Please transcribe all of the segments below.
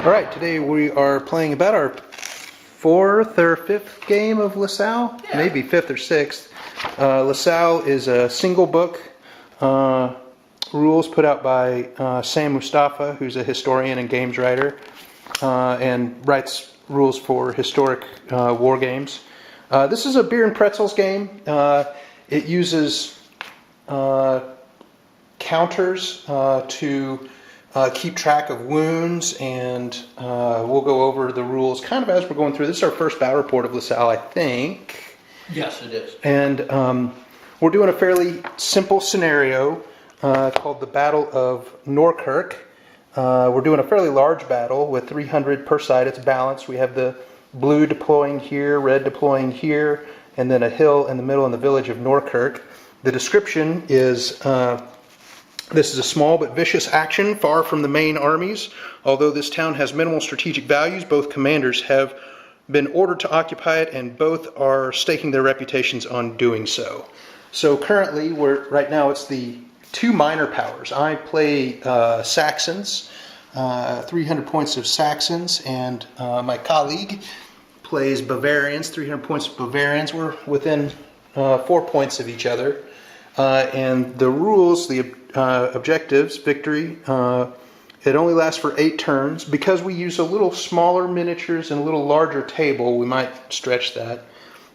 All right, today we are playing about our fourth or fifth game of Lasalle, maybe fifth or sixth. Lasalle is a single book rules put out by Sam Mustafa, who's a historian and games writer, and writes rules for historic war games. This is a beer and pretzels game. It uses counters to keep track of wounds, and we'll go over the rules kind of as we're going through. This is our first battle report of Lasalle, I think. Yes, it is. And we're doing a fairly simple scenario called the Battle of Norkirk. We're doing a fairly large battle with 300 per side. It's balanced. We have the blue deploying here, red deploying here, and then a hill in the middle in the village of Norkirk. The description is... This is a small but vicious action far from the main armies. Although this town has minimal strategic values, both commanders have been ordered to occupy it, and both are staking their reputations on doing so. So currently, right now it's the two minor powers. I play Saxons, 300 points of Saxons, and my colleague plays Bavarians, 300 points of Bavarians. We're within 4 points of each other. And the rules, the objectives, victory, it only lasts for 8 turns. Because we use a little smaller miniatures and a little larger table, we might stretch that.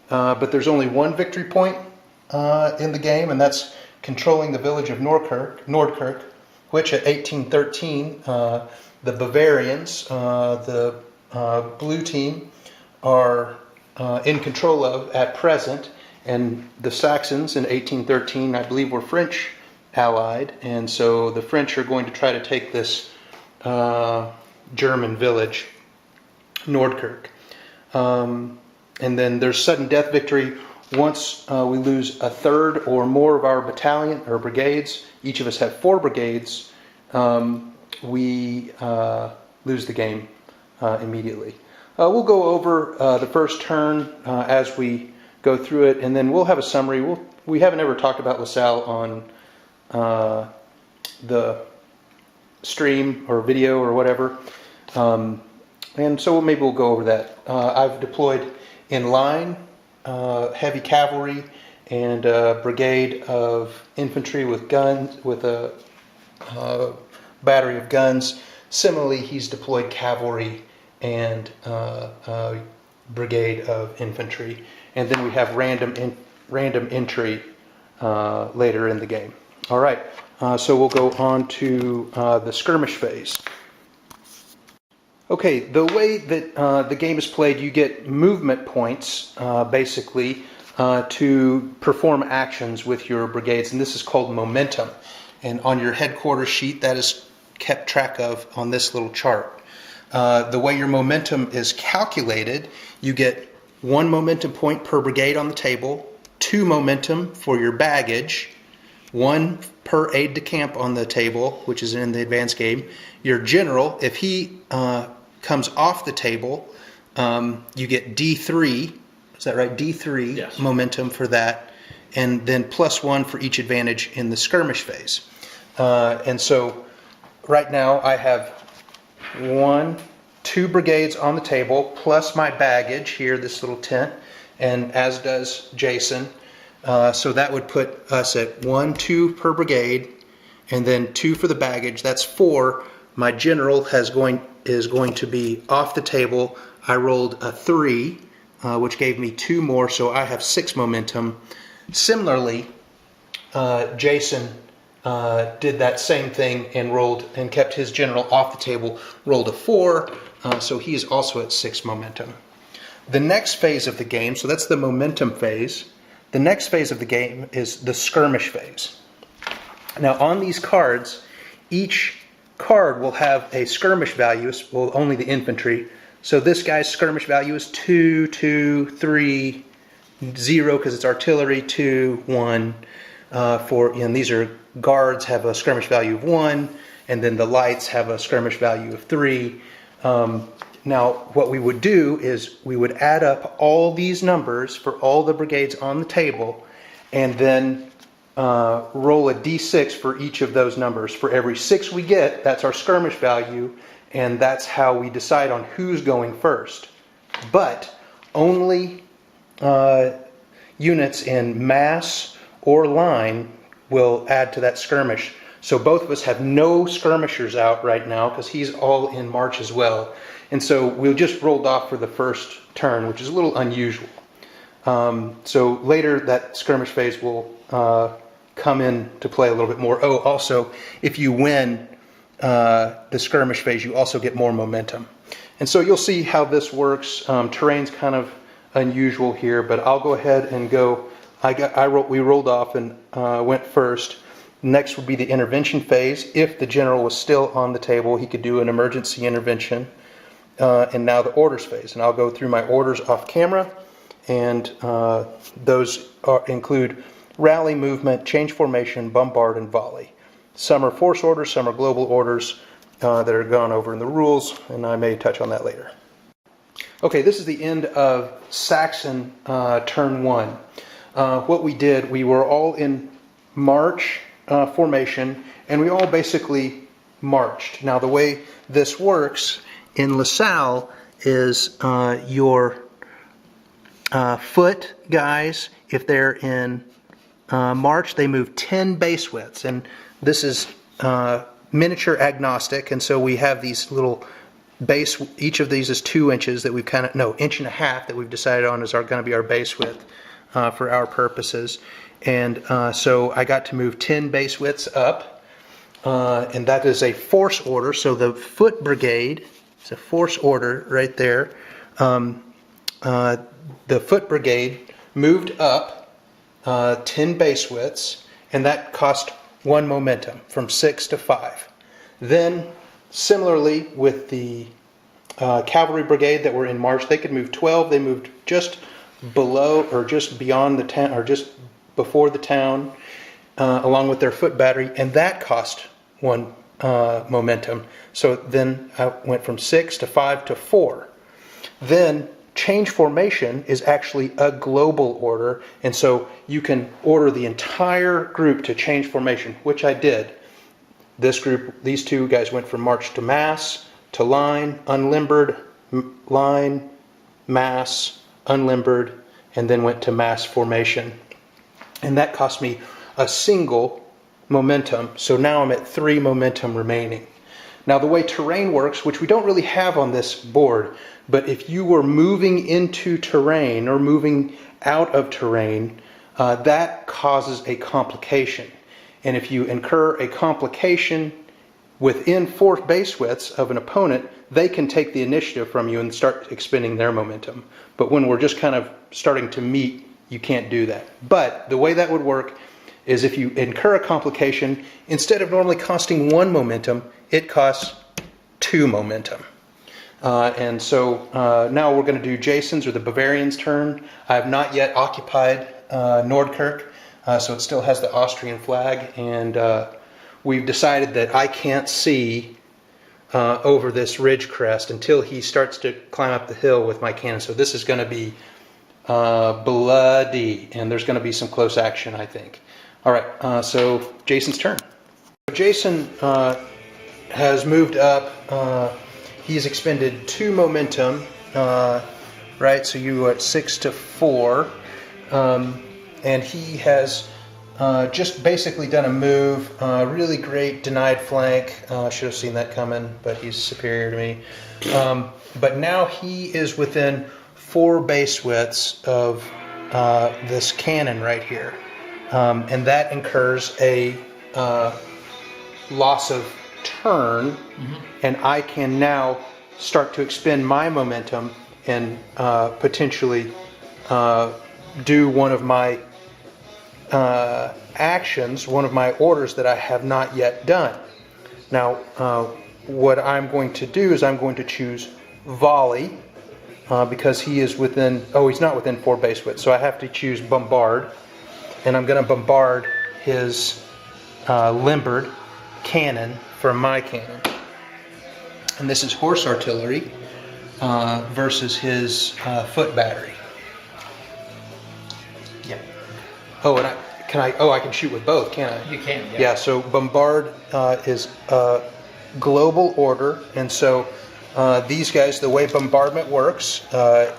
But there's only one victory point in the game, and that's controlling the village of Nordkirk, which at 1813, the Bavarians, the blue team, are in control of at present. And the Saxons in 1813, I believe, were French allied, and so the French are going to try to take this German village, Nordkirk. And then there's sudden death victory once we lose a third or more of our battalion or brigades. Each of us have 4 brigades. We lose the game immediately. We'll go over the first turn as we go through it, and then we'll have a summary. We haven't ever talked about Lasalle on the stream or video or whatever, and so maybe we'll go over that. I've deployed in line heavy cavalry and a brigade of infantry with guns, with a battery of guns. Similarly, he's deployed cavalry and a brigade of infantry. And then we have random entry later in the game. All right, so we'll go on to the skirmish phase. Okay, the way that the game is played, you get movement points, basically, to perform actions with your brigades, and this is called momentum. And on your headquarters sheet, that is kept track of on this little chart. The way your momentum is calculated, you get 1 momentum point per brigade on the table, 2 momentum for your baggage, 1 per aide-de-camp on the table, which is in the advanced game. Your general, if he comes off the table, you get D3, is that right? D3 yes. Momentum for that, and then +1 for each advantage in the skirmish phase. And so right now I have 2 brigades on the table, plus my baggage here, this little tent, and as does Jason. So that would put us at 1, 2 per brigade, and then 2 for the baggage. That's 4. My general is going to be off the table. I rolled a 3, which gave me 2 more, so I have 6 momentum. Similarly, Jason did that same thing and rolled and kept his general off the table, rolled a 4, so he is also at 6 momentum. The next phase of the game, so that's the momentum phase. The next phase of the game is the skirmish phase. Now on these cards, each card will have a skirmish value, well, only the infantry. So this guy's skirmish value is 2, 2, 3, 0 because it's artillery, 2, 1. And these are guards have a skirmish value of 1, and then the lights have a skirmish value of 3. Now what we would do is we would add up all these numbers for all the brigades on the table, and then roll a d6 for each of those numbers. For every 6 we get, that's our skirmish value, and that's how we decide on who's going first. But only units in mass or line will add to that skirmish. So both of us have no skirmishers out right now because he's all in march as well. And so we'll just rolled off for the first turn, which is a little unusual. So later that skirmish phase will come in to play a little bit more. Oh, also, if you win the skirmish phase, you also get more momentum. And so you'll see how this works. Terrain's kind of unusual here, but I'll go ahead and go. We rolled off and went first. Next would be the intervention phase. If the general was still on the table, he could do an emergency intervention. And now the orders phase. And I'll go through my orders off camera. And those include rally, movement, change formation, bombard, and volley. Some are force orders, some are global orders that are gone over in the rules, and I may touch on that later. Okay, this is the end of Saxon turn 1. What we did, we were all in march formation, and we all basically marched. Now the way this works in Lasalle is your foot guys, if they're in march, they move 10 base widths, and this is miniature agnostic, and so we have these little base, each of these is 2 inches that we've inch and a half that we've decided on is going to be our base width for our purposes. And so I got to move 10 base widths up, and that is a force order. So the foot brigade is a force order right there. The foot brigade moved up 10 base widths, and that cost 1 momentum from 6 to 5. Then similarly with the cavalry brigade that were in march, they could move 12. They moved just below or just beyond the town, or just before the town, along with their foot battery, and that cost 1 momentum. So then I went from 6 to 5 to 4. Then change formation is actually a global order, and so you can order the entire group to change formation, which I did. This group, these 2 guys went from march to mass, to line, unlimbered, line, mass, unlimbered, and then went to mass formation. And that cost me a single momentum, so now I'm at 3 momentum remaining. Now the way terrain works, which we don't really have on this board, but if you were moving into terrain or moving out of terrain, that causes a complication. And if you incur a complication within 4 base widths of an opponent, they can take the initiative from you and start expending their momentum. But when we're just kind of starting to meet, you can't do that. But the way that would work is if you incur a complication, instead of normally costing 1 momentum, it costs 2 momentum. And so now we're going to do Jason's or the Bavarian's turn. I have not yet occupied Nordkirk, so it still has the Austrian flag, and we've decided that I can't see over this ridge crest until he starts to climb up the hill with my cannon. So this is going to be bloody, and there's going to be some close action, I think. All right, so Jason's turn. Jason has moved up. He's expended 2 momentum, right? So you are at 6 to 4, and he has just basically done a move. Really great denied flank. Should have seen that coming, but he's superior to me. But now he is within 4 base widths of this cannon right here, and that incurs a loss of turn, and I can now start to expend my momentum and potentially do one of my actions, one of my orders that I have not yet done. Now what I'm going to do is I'm going to choose volley because he is within, he's not within 4 base widths, so I have to choose bombard, and I'm going to bombard his limbered cannon from my cannon. And this is horse artillery versus his foot battery. Yeah. Oh, and I can shoot with both, can't I? You can, yeah. Yeah, so bombard is global order. And so these guys, the way Bombardment works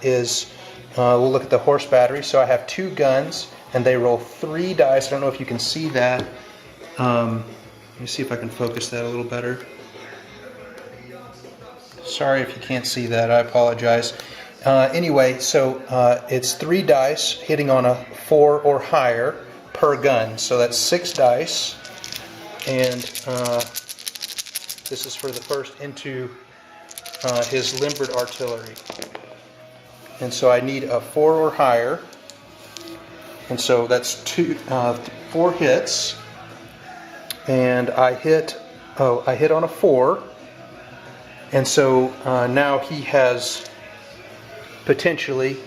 is we'll look at the horse battery. So I have 2 guns, and they roll 3 dice. I don't know if you can see that. Let me see if I can focus that a little better. Sorry if you can't see that, I apologize. Anyway, so it's 3 dice hitting on a 4 or higher per gun. So that's 6 dice. And this is for the first into his limbered artillery. And so I need a 4 or higher. And so that's 4 hits. And I hit on a 4. And so now he has potentially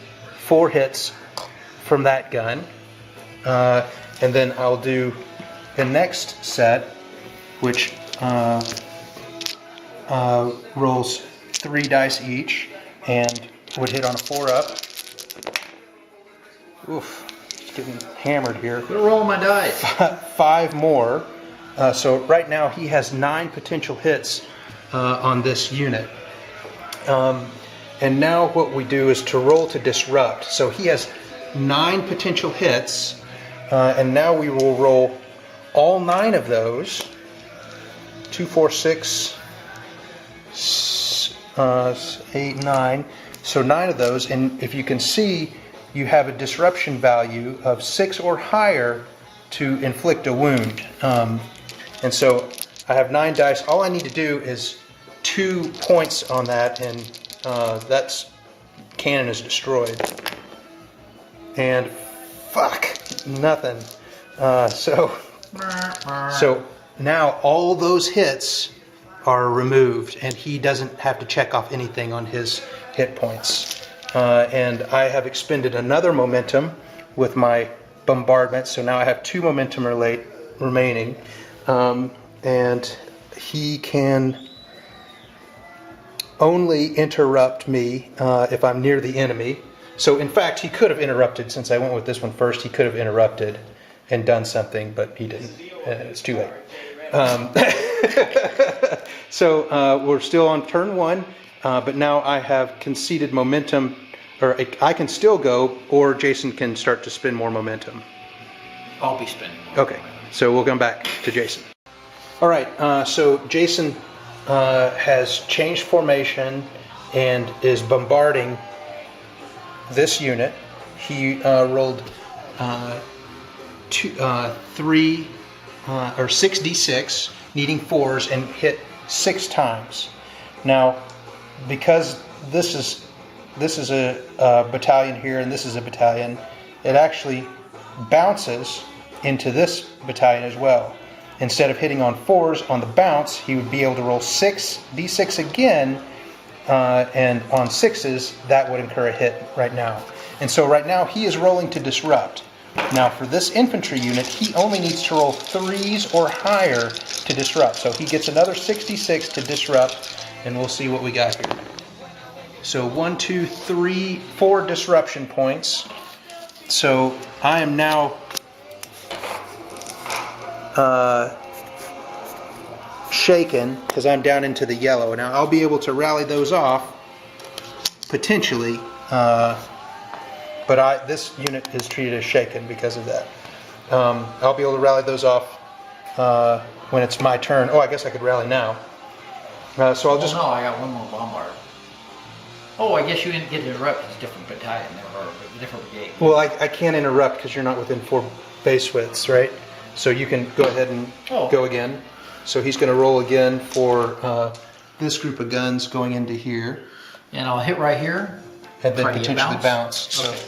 4 hits from that gun. And then I'll do the next set, which rolls 3 dice each and would hit on a 4-up. Oof, it's getting hammered here. Quit rolling my dice. 5 more. So right now he has 9 potential hits on this unit. And now what we do is to roll to disrupt. So he has 9 potential hits, and now we will roll all 9 of those. 2, 4, 6, 8, 9. So 9 of those, and if you can see, you have a disruption value of 6 or higher to inflict a wound. And so I have 9 dice. All I need to do is 2 points on that, and that's cannon is destroyed. And fuck, nothing. So now all those hits are removed, and he doesn't have to check off anything on his hit points. And I have expended another momentum with my bombardment, so now I have 2 momentum remaining. And he can only interrupt me if I'm near the enemy. So in fact, he could have interrupted, since I went with this one first, he could have interrupted and done something, but he didn't. It's too late. So we're still on turn 1, but now I have conceded momentum, or I can still go, or Jason can start to spend more momentum. I'll be spending more. Okay, so we'll come back to Jason. All right, so Jason has changed formation and is bombarding this unit. He rolled 6d6, needing 4s, and hit 6 times. Now, because this is a battalion here and this is a battalion, it actually bounces into this battalion as well. Instead of hitting on 4s on the bounce, he would be able to roll 6d6 again, and on 6s, that would incur a hit right now. And so right now, he is rolling to disrupt. Now for this infantry unit, he only needs to roll 3s or higher to disrupt. So he gets another 6d6 to disrupt, and we'll see what we got here. So 1, 2, 3, 4 disruption points. So I am now shaken because I'm down into the yellow. Now I'll be able to rally those off potentially, but this unit is treated as shaken because of that. I'll be able to rally those off when it's my turn. Oh, I guess I could rally now. So I'll just. No, I got one more bombard. Oh, I guess you didn't get to interrupt. It's a different battalion or a different brigade. Well, I can't interrupt because you're not within 4 base widths, right? So you can go ahead and go again. So he's going to roll again for this group of guns going into here. And I'll hit right here. And then potentially bounce. Okay.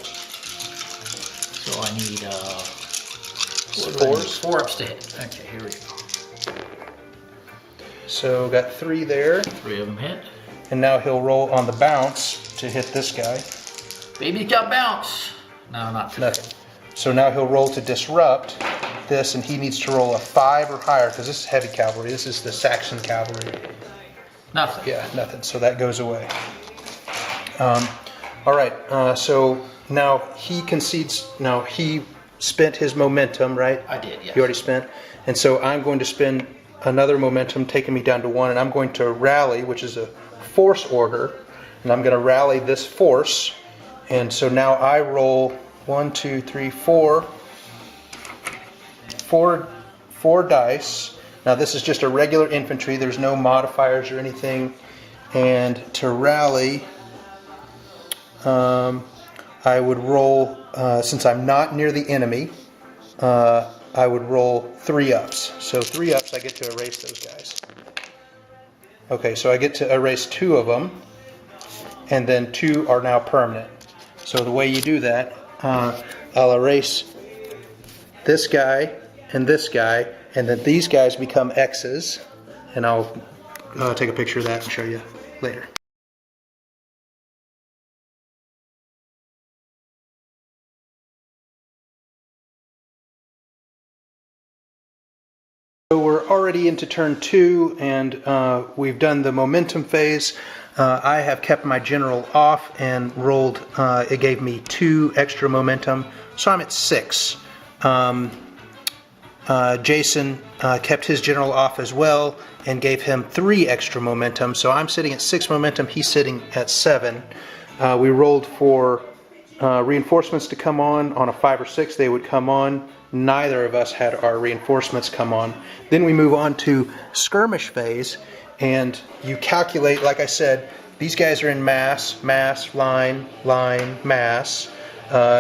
So I need 4s? 4 ups to hit. Okay, here we go. So got 3 there. 3 of them hit. And now he'll roll on the bounce to hit this guy. Baby's got bounce. No, not 3. Nothing. So now he'll roll to disrupt this, and he needs to roll a 5 or higher because this is heavy cavalry. This is the Saxon cavalry. Nothing. Yeah, nothing. So that goes away. All right. So now he concedes. Now he spent his momentum, right? I did, yes. You already spent. And so I'm going to spend another momentum taking me down to 1, and I'm going to rally, which is a force order, and I'm going to rally this force. And so now I roll 1, 2, 3, 4 dice. Now this is just a regular infantry, there's no modifiers or anything. And to rally, I would roll, since I'm not near the enemy, I would roll 3 ups. So 3 ups, I get to erase those guys. Okay, so I get to erase 2 of them, and then 2 are now permanent. So the way you do that, I'll erase this guy, and then these guys become X's, and I'll take a picture of that and show you later. So we're already into turn 2, and we've done the momentum phase. I have kept my general off and rolled, it gave me 2 extra momentum, so I'm at 6. Jason kept his general off as well and gave him 3 extra momentum, so I'm sitting at 6 momentum, he's sitting at 7. We rolled for reinforcements to come on a 5 or 6, they would come on. Neither of us had our reinforcements come on. Then we move on to skirmish phase, and you calculate, like I said, these guys are in mass, line, mass.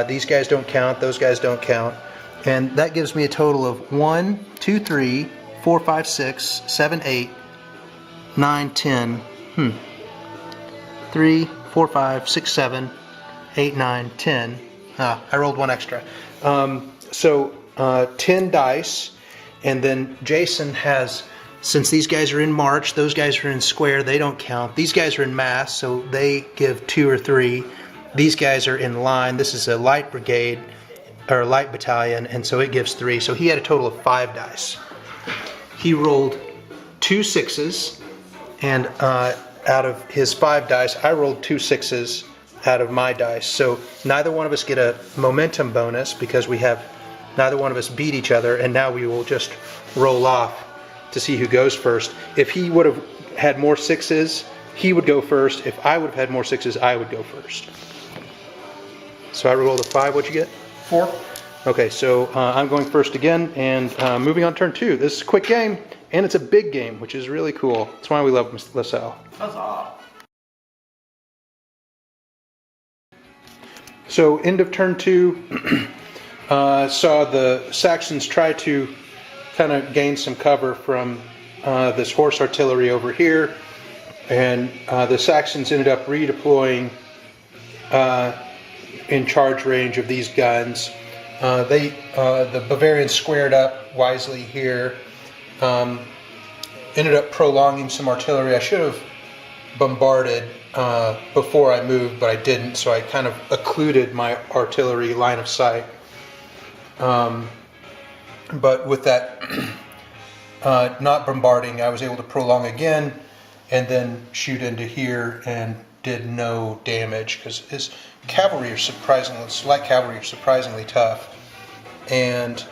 These guys don't count, those guys don't count. And that gives me a total of 1, 2, 3, 4, 5, 6, 7, 8, 9, 10. 3, 4, 5, 6, 7, 8, 9, 10. I rolled 1 extra. So 10 dice, and then Jason has, since these guys are in march, those guys are in square, they don't count. These guys are in mass, so they give 2 or 3. These guys are in line. This is a light brigade, or light battalion, and so it gives 3. So he had a total of 5 dice. He rolled 2 6s, and out of his 5 dice, I rolled 2 6s out of my dice. So neither one of us get a momentum bonus because neither one of us beat each other, and now we will just roll off to see who goes first. If he would have had more 6s, he would go first. If I would have had more 6s, I would go first. So I rolled a 5. What'd you get? 4. Okay, so I'm going first again, and moving on to turn 2. This is a quick game, and it's a big game, which is really cool. That's why we love Lasalle. Huzzah. So end of turn 2, saw the Saxons try to kind of gain some cover from this horse artillery over here, and the Saxons ended up redeploying in charge range of these guns. The Bavarians squared up wisely here, ended up prolonging some artillery. I should have bombarded before I moved, but I didn't, so I kind of occluded my artillery line of sight. But with that not bombarding, I was able to prolong again and then shoot into here and did no damage because his cavalry are light cavalry are surprisingly tough. And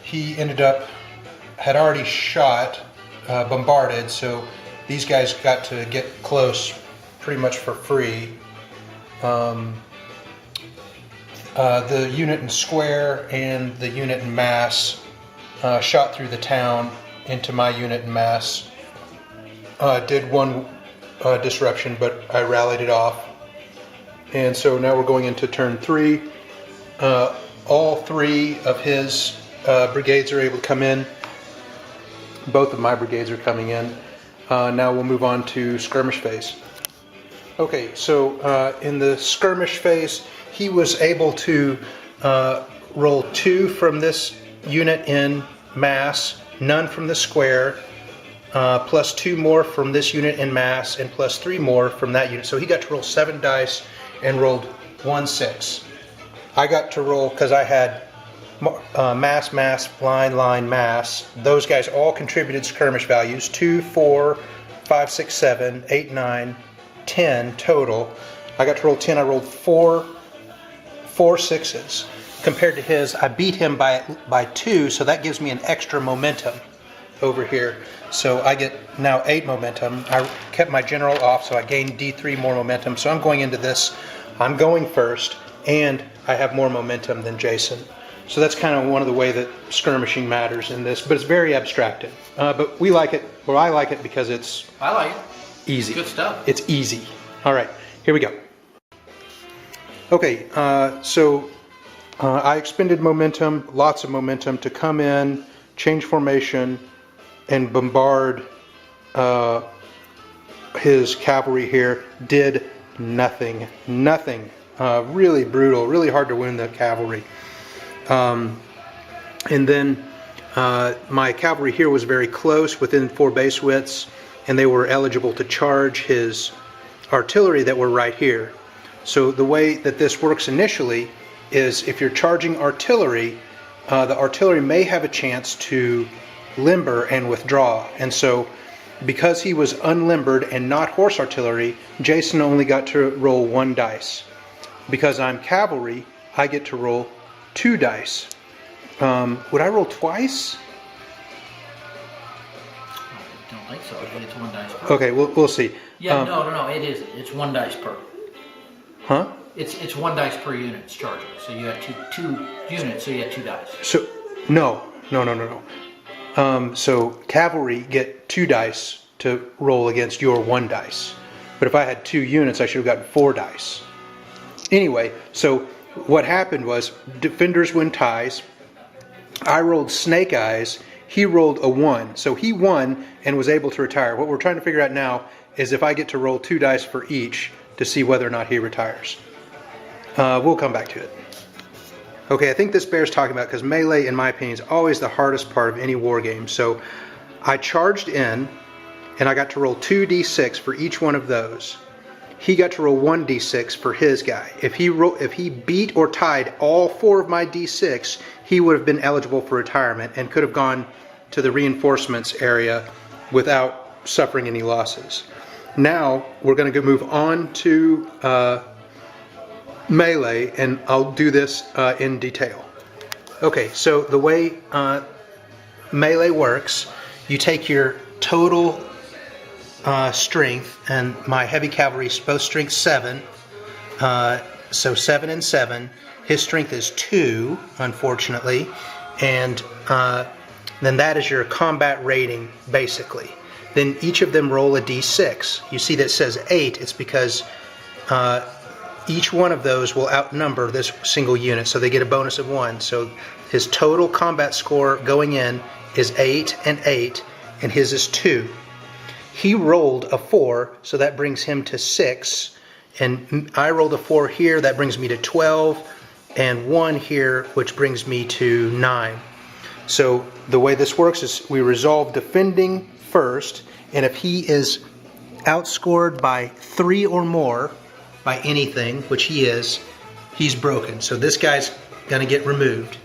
he had already shot, bombarded, so these guys got to get close pretty much for free. The unit in square and the unit in mass shot through the town into my unit in mass. Did 1 disruption, but I rallied it off. And so now we're going into turn 3. All 3 of his brigades are able to come in. Both of my brigades are coming in. Now we'll move on to skirmish phase. Okay, so in the skirmish phase, he was able to roll 2 from this unit in mass, none from the square, plus 2 more from this unit in mass, and plus 3 more from that unit. So he got to roll 7 dice and rolled 1 6. I got to roll, because I had mass, line, mass. Those guys all contributed skirmish values, 2, 4, 5, 6, 7, 8, 9, 10 total. I got to roll 10. I rolled 4 6s. Compared to his, I beat him by 2, so that gives me an extra momentum. over here. So I get now 8 momentum. I kept my general off, so I gained D3 more momentum. So I'm going into this, I'm going first, and I have more momentum than Jason. So that's kind of one of the way that skirmishing matters in this, but it's very abstracted. But we like it, or I like it because it's I like it. easy. Good stuff. It's easy. All right, here we go. Okay, I expended momentum, lots of momentum, to come in, change formation, and bombard his cavalry here. Did nothing. Nothing. Really brutal, really hard to win the cavalry. And then my cavalry here was very close, within 4 base widths, and they were eligible to charge his artillery that were right here. So the way that this works initially is if you're charging artillery, the artillery may have a chance to limber and withdraw. And so because he was unlimbered and not horse artillery, Jason only got to roll 1 dice. Because I'm cavalry, I get to roll 2 dice. Would I roll twice? I don't think so. I think it's 1 dice per. Okay, we'll see. Yeah, no, it is. It's 1 dice per. Huh? It's 1 dice per unit it's charging. So you have two units, so you have 2 dice. So, no. So cavalry get 2 dice to roll against your 1 dice. But if I had 2 units, I should have gotten 4 dice. Anyway, so what happened was defenders win ties. I rolled snake eyes. He rolled a 1. So he won and was able to retire. What we're trying to figure out now is if I get to roll 2 dice for each to see whether or not he retires. We'll come back to it. Okay, I think this bears talking about because melee, in my opinion, is always the hardest part of any war game. So I charged in, and I got to roll 2d6 for each one of those. He got to roll 1d6 for his guy. If he beat or tied all 4 of my d6, he would have been eligible for retirement and could have gone to the reinforcements area without suffering any losses. Now we're going to move on to melee, and I'll do this in detail. Okay, so the way melee works, you take your total strength, and my heavy cavalry is both strength 7, so 7 and 7. His strength is 2, unfortunately, and then that is your combat rating, basically. Then each of them roll a d6. You see that says 8. It's because each one of those will outnumber this single unit, so they get a bonus of 1. So his total combat score going in is 8 and 8, and his is 2. He rolled a 4, so that brings him to 6, and I rolled a 4 here, that brings me to 12, and 1 here, which brings me to 9. So the way this works is we resolve defending first, and if he is outscored by 3 or more by anything, which he is, he's broken. So this guy's going to get removed.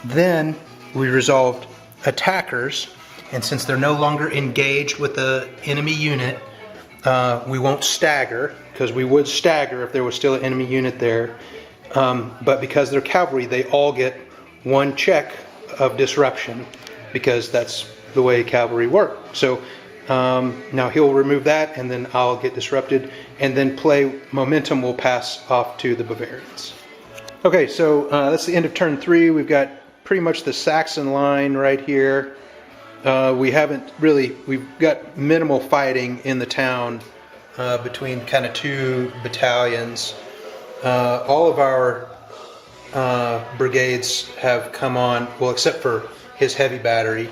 Then we resolved attackers, and since they're no longer engaged with the enemy unit, we won't stagger, because we would stagger if there was still an enemy unit there. But because they're cavalry, they all get 1 check of disruption, because that's the way cavalry work. So now he'll remove that, and then I'll get disrupted, and then play momentum will pass off to the Bavarians. Okay, so that's the end of turn 3. We've got pretty much the Saxon line right here. We've got minimal fighting in the town between kind of 2 battalions. All of our brigades have come on, well, except for his heavy battery.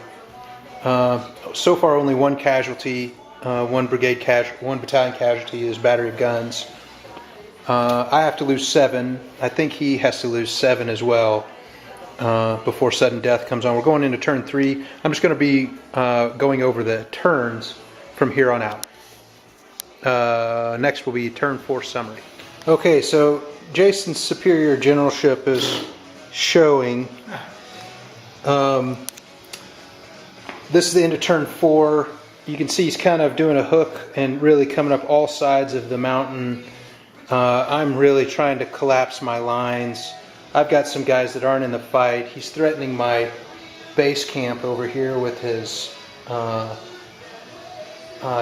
So far only 1 casualty, 1 battalion casualty is battery of guns. I have to lose 7. I think he has to lose 7 as well before sudden death comes on. We're going into turn 3. I'm just going to be going over the turns from here on out. Next will be turn 4 summary. Okay, so Jason's superior generalship is showing. This is the end of turn 4. You can see he's kind of doing a hook and really coming up all sides of the mountain. I'm really trying to collapse my lines. I've got some guys that aren't in the fight. He's threatening my base camp over here with his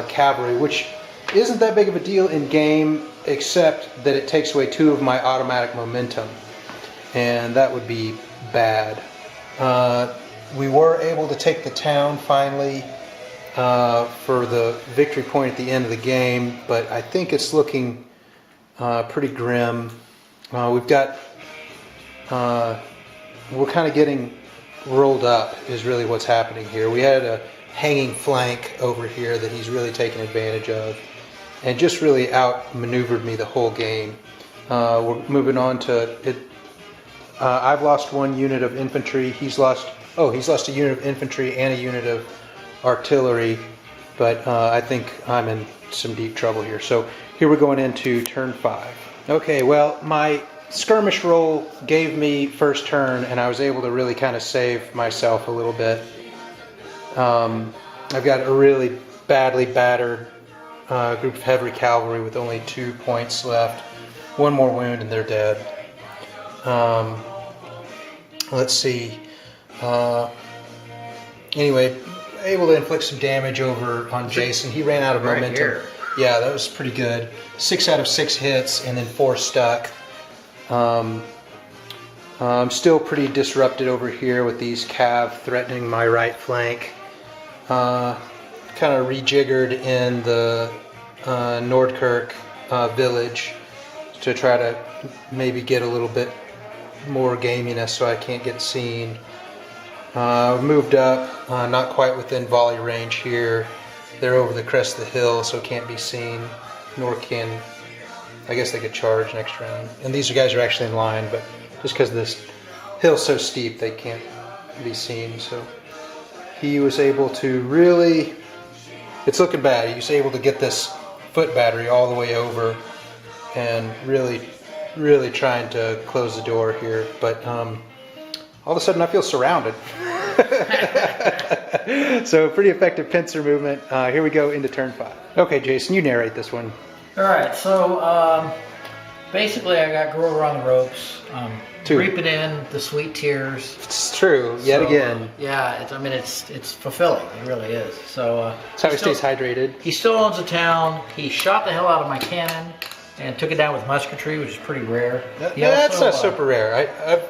cavalry, which isn't that big of a deal in game, except that it takes away 2 of my automatic momentum, and that would be bad. We were able to take the town finally for the victory point at the end of the game, but I think it's looking pretty grim. We've got, we're kind of getting rolled up is really what's happening here. We had a hanging flank over here that he's really taken advantage of and just really outmaneuvered me the whole game. We're moving on to it. I've lost 1 unit of infantry. He's lost a unit of infantry and a unit of artillery, but I think I'm in some deep trouble here. So here we're going into turn 5. Okay, well, my skirmish roll gave me first turn, and I was able to really kind of save myself a little bit. I've got a really badly battered group of heavy cavalry with only 2 points left. 1 more wound and they're dead. Let's see. Anyway, able to inflict some damage over on Jason. He ran out of momentum. Here. Yeah, that was pretty good. 6 out of 6 hits and then 4 stuck. I'm still pretty disrupted over here with these cav threatening my right flank. Kind of rejiggered in the Nordkirk village to try to maybe get a little bit more gaminess so I can't get seen. Moved up, not quite within volley range here. They're over the crest of the hill, so can't be seen, nor can, I guess they could charge next round. And these guys are actually in line, but just because this hill's so steep, they can't be seen. So he was able to really, it's looking bad. He was able to get this foot battery all the way over and really trying to close the door here. But all of a sudden I feel surrounded. So pretty effective pincer movement. Here we go into turn 5. Okay, Jason, you narrate this one. All right, so basically I got Grover on the ropes, reaping in the sweet tears. It's true, yet again. Yeah, it's fulfilling. It really is. So that's how he stays hydrated. He still owns the town. He shot the hell out of my cannon and took it down with musketry, which is pretty rare. That's not super rare.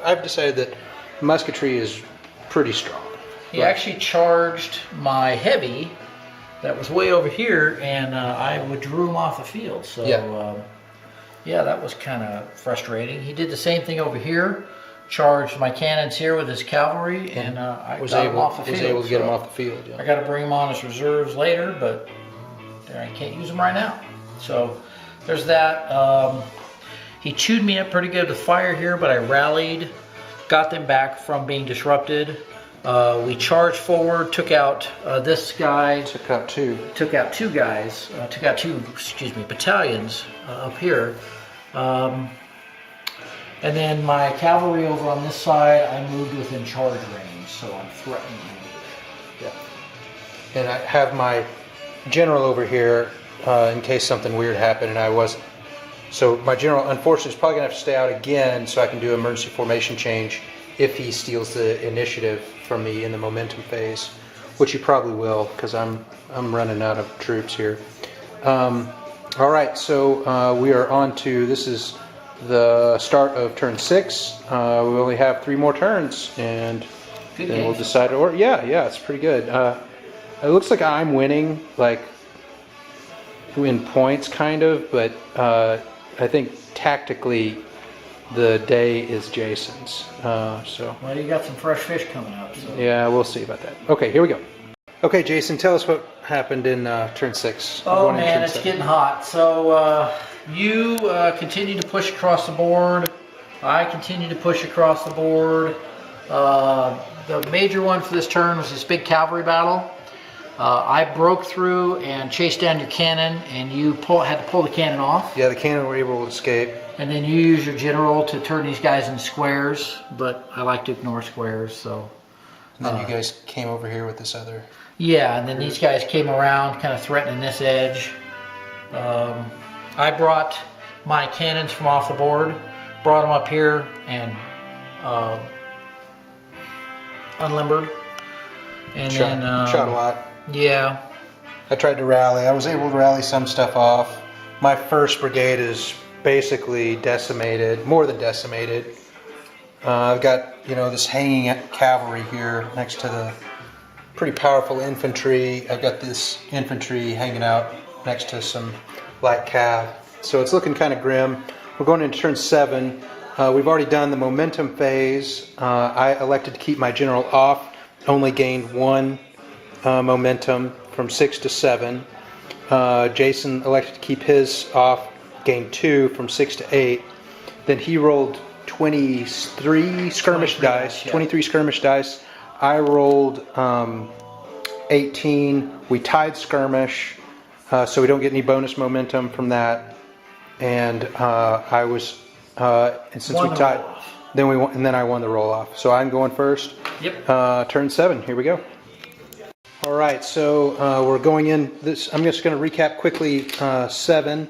I've decided that musketry is pretty strong. He actually charged my heavy that was way over here, and I withdrew him off the field. So yeah, that was kind of frustrating. He did the same thing over here, charged my cannons here with his cavalry, and I was able to get him off the field. Yeah. I got to bring him on as reserves later, but I can't use them right now. So there's that. He chewed me up pretty good with fire here, but I rallied, got them back from being disrupted. We charged forward, took out this guy. Took out 2. Took out 2 guys. Took out 2, battalions up here. And then my cavalry over on this side, I moved within charge range, so I'm threatening him. Yeah. And I have my general over here in case something weird happened and I wasn't. So my general, unfortunately, is probably going to have to stay out again so I can do emergency formation change if he steals the initiative from me in the momentum phase, which he probably will because I'm running out of troops here. All right, so we are on to, this is the start of turn 6. We only have 3 more turns, and then we'll decide. Or yeah, it's pretty good. It looks like I'm winning, like in points, kind of, but I think tactically the day is Jason's. So. Well, you got some fresh fish coming up. So. Yeah, we'll see about that. Okay, here we go. Okay, Jason, tell us what happened in turn 6. Oh man, it's getting hot. So you continue to push across the board. I continue to push across the board. The major one for this turn was this big cavalry battle. I broke through and chased down your cannon, and you had to pull the cannon off. Yeah, the cannon were able to escape. And then you use your general to turn these guys into squares, but I like to ignore squares, so. And then you guys came over here with this other. Yeah, and then these guys came around, kind of threatening this edge. I brought my cannons from off the board, brought them up here, and unlimbered. And shot a lot. Yeah. I tried to rally. I was able to rally some stuff off. My first brigade is basically decimated, more than decimated. I've got, this hanging cavalry here next to the pretty powerful infantry. I've got this infantry hanging out next to some light cav. So it's looking kind of grim. We're going into turn 7. We've already done the momentum phase. I elected to keep my general off. Only gained 1 momentum from 6 to 7. Jason elected to keep his off. Gained 2 from 6 to 8. Then he rolled 23 skirmish dice. Yeah. 23 skirmish dice. I rolled 18. We tied skirmish, so we don't get any bonus momentum from that. And I was, and since we tied, then we won, and then I won the roll off. So I'm going first. Yep. Turn 7. Here we go. All right. So we're going in. This. I'm just going to recap quickly. 7.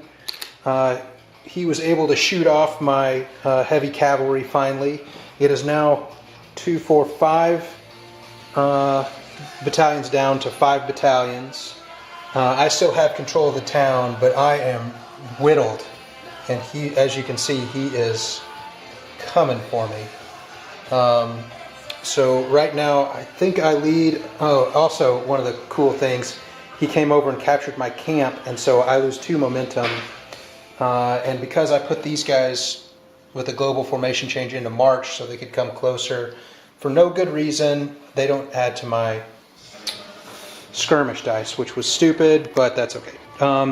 He was able to shoot off my heavy cavalry finally. It is now 2, 4, 5 battalions down to 5 battalions. I still have control of the town, but I am whittled. And he, as you can see, he is coming for me. So right now, I think I lead. Oh, also one of the cool things, he came over and captured my camp, and so I lose 2 momentum. And because I put these guys with a global formation change into March so they could come closer, for no good reason, they don't add to my skirmish dice, which was stupid, but that's okay.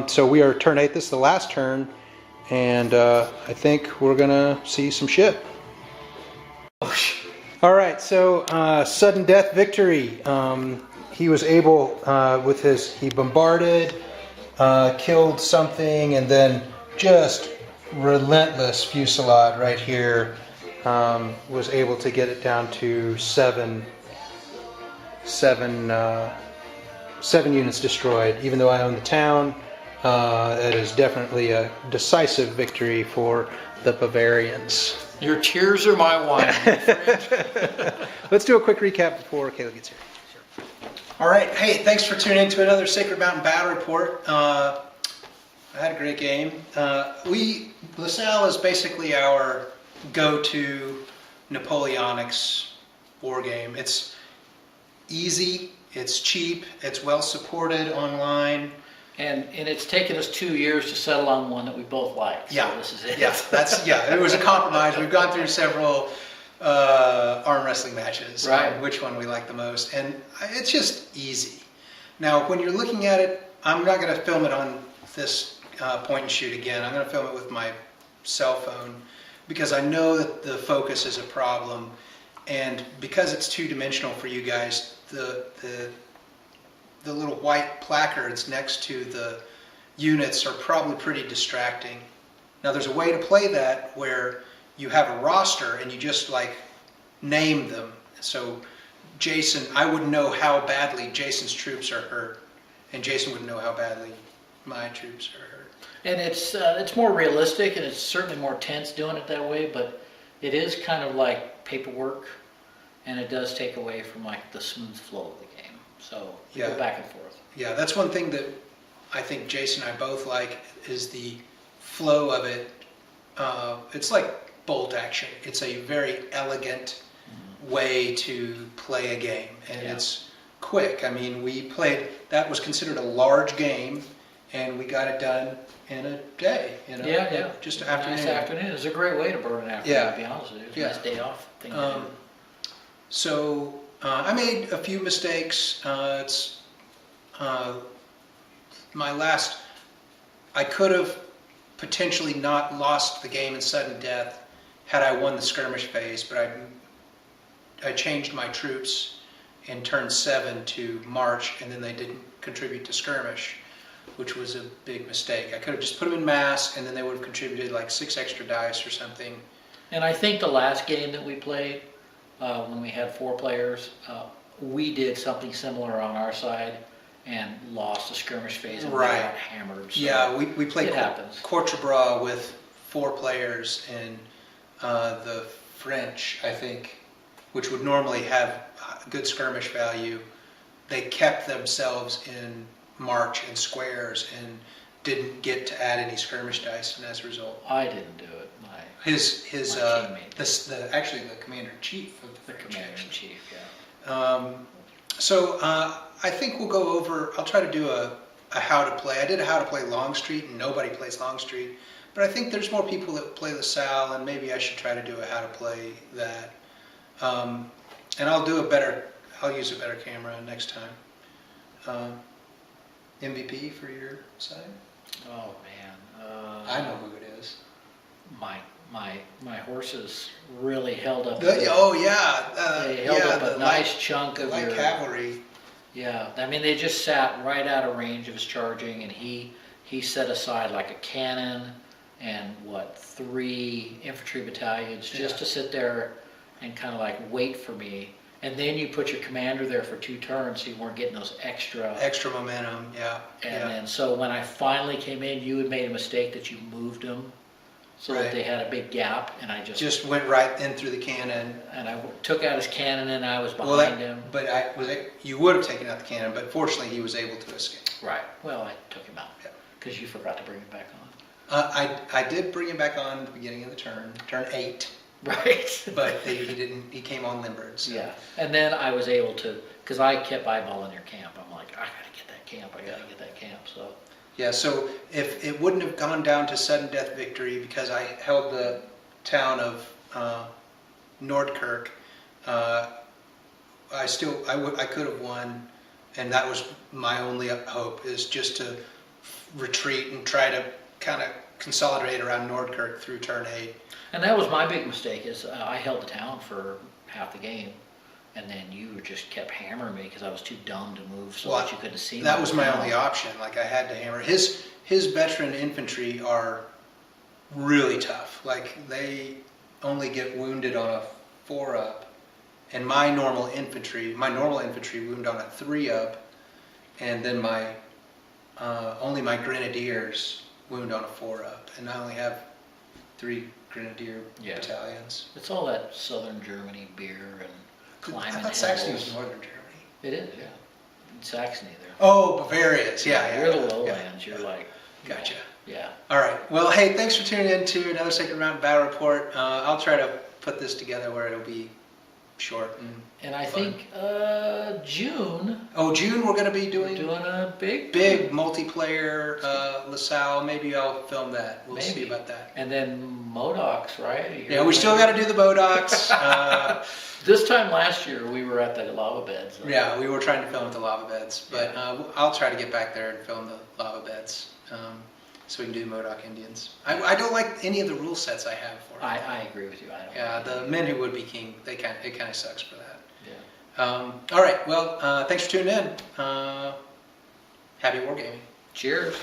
So we are turn 8. This is the last turn, and I think we're going to see some shit. All right, so sudden death victory. He was able, he bombarded, killed something, and then just relentless fusillade right here. Was able to get it down to 7 units destroyed. Even though I own the town, it is definitely a decisive victory for the Bavarians. Your tears are my wine. Let's do a quick recap before Caleb gets here. Sure. All right. Hey, thanks for tuning in to another Sacred Mountain Battle Report. I had a great game. Lasalle is basically our go-to Napoleonics war game. It's easy, it's cheap, it's well supported online. And it's taken us 2 years to settle on one that we both like. So yeah, this is it. Yeah, it was a compromise. We've gone through several arm wrestling matches, right? Which one we like the most, and it's just easy. Now, when you're looking at it, I'm not going to film it on this point and shoot again. I'm going to film it with my cell phone because I know that the focus is a problem, and because it's 2-dimensional for you guys, the little white placards next to the units are probably pretty distracting. Now there's a way to play that where you have a roster and you just name them. So Jason, I wouldn't know how badly Jason's troops are hurt, and Jason wouldn't know how badly my troops are hurt. And it's more realistic, and it's certainly more tense doing it that way, but it is kind of like paperwork, and it does take away from the smooth flow of the game. So you go back and forth. Yeah, that's one thing that I think Jason and I both like is the flow of it. It's like bolt action. It's a very elegant way to play a game, and it's quick. I mean, that was considered a large game, and we got it done in a day. Just an afternoon. Nice afternoon. It's a great way to burn an afternoon, to be honest with you. It's a nice day off thing to do. So I made a few mistakes. I could have potentially not lost the game in sudden death had I won the skirmish phase, but I changed my troops in turn 7 to march, and then they didn't contribute to skirmish, which was a big mistake. I could have just put them in mass, and then they would have contributed 6 extra dice or something. And I think the last game that we played, when we had 4 players, we did something similar on our side and lost the skirmish phase and we got hammered. So yeah, we played Quatre Bras with 4 players in the French, I think, which would normally have good skirmish value. they kept themselves in march and squares and didn't get to add any skirmish dice, and as a result, I didn't do it. My teammate, actually the commander in chief of the commander in chief, yeah. So I think we'll go over. I'll try to do a how to play. I did a how to play Longstreet, and nobody plays Longstreet, but I think there's more people that play LaSalle, and maybe I should try to do a how to play that. And I'll do a better. I'll use a better camera next time. MVP for your side? Oh man, I know who it is. My horses really held up. They held up a nice chunk of your cavalry. Yeah, I mean they just sat right out of range of his charging, and he set aside like a cannon and 3 infantry battalions just to sit there and kind of like wait for me. And then you put your commander there for 2 turns, so you weren't getting those extra momentum. Yeah. And then so when I finally came in, you had made a mistake that you moved them so that they had a big gap, and I just went right in through the cannon. And I took out his cannon, and I was behind him. But you would have taken out the cannon, but fortunately he was able to escape. Right. Well, I took him out because you forgot to bring him back on. I did bring him back on at the beginning of the turn 8. Right. But he didn't. He came on limbered. So. Yeah. And then I was able to, because I kept eyeballing your camp. I'm like, I gotta get that camp. I gotta get that camp. So. Yeah. So if it wouldn't have gone down to sudden death victory because I held the town of Nordkirk, I could have won, and that was my only hope, is just to retreat and try to kind of consolidate around Nordkirk through turn 8. And that was my big mistake, is I held the town for half the game, and then you just kept hammering me because I was too dumb to move so that you couldn't see me. That was my only option. Like I had to hammer. His veteran infantry are really tough. Like they only get wounded on a 4-up, and my normal infantry wound on a 3-up, and then only my grenadiers wound on a 4-up, and I only have 3 grenadier battalions. It's all that southern Germany beer and climbing hills. I thought Saxony was northern Germany. It is, yeah. In Saxony there. Oh, Bavarians, yeah. You're the lowlands. You're like. Gotcha. Yeah. All right. Well, hey, thanks for tuning in to another Sacred Mountain Battle Report. I'll try to put this together where it'll be short and I think June. Oh, June we're going to be doing a big multiplayer LaSalle. Maybe I'll film that. We'll see about that. And then Modocs, right? Yeah, we still got to do the Modocs. This time last year we were at the lava beds. Yeah, we were trying to film at the lava beds, but I'll try to get back there and film the lava beds. So we can do Modoc Indians. I don't like any of the rule sets I have for it. I agree with you. I don't. The men who would be king, it kind of sucks for that. Yeah. All right. Well, thanks for tuning in. Happy wargaming. Cheers.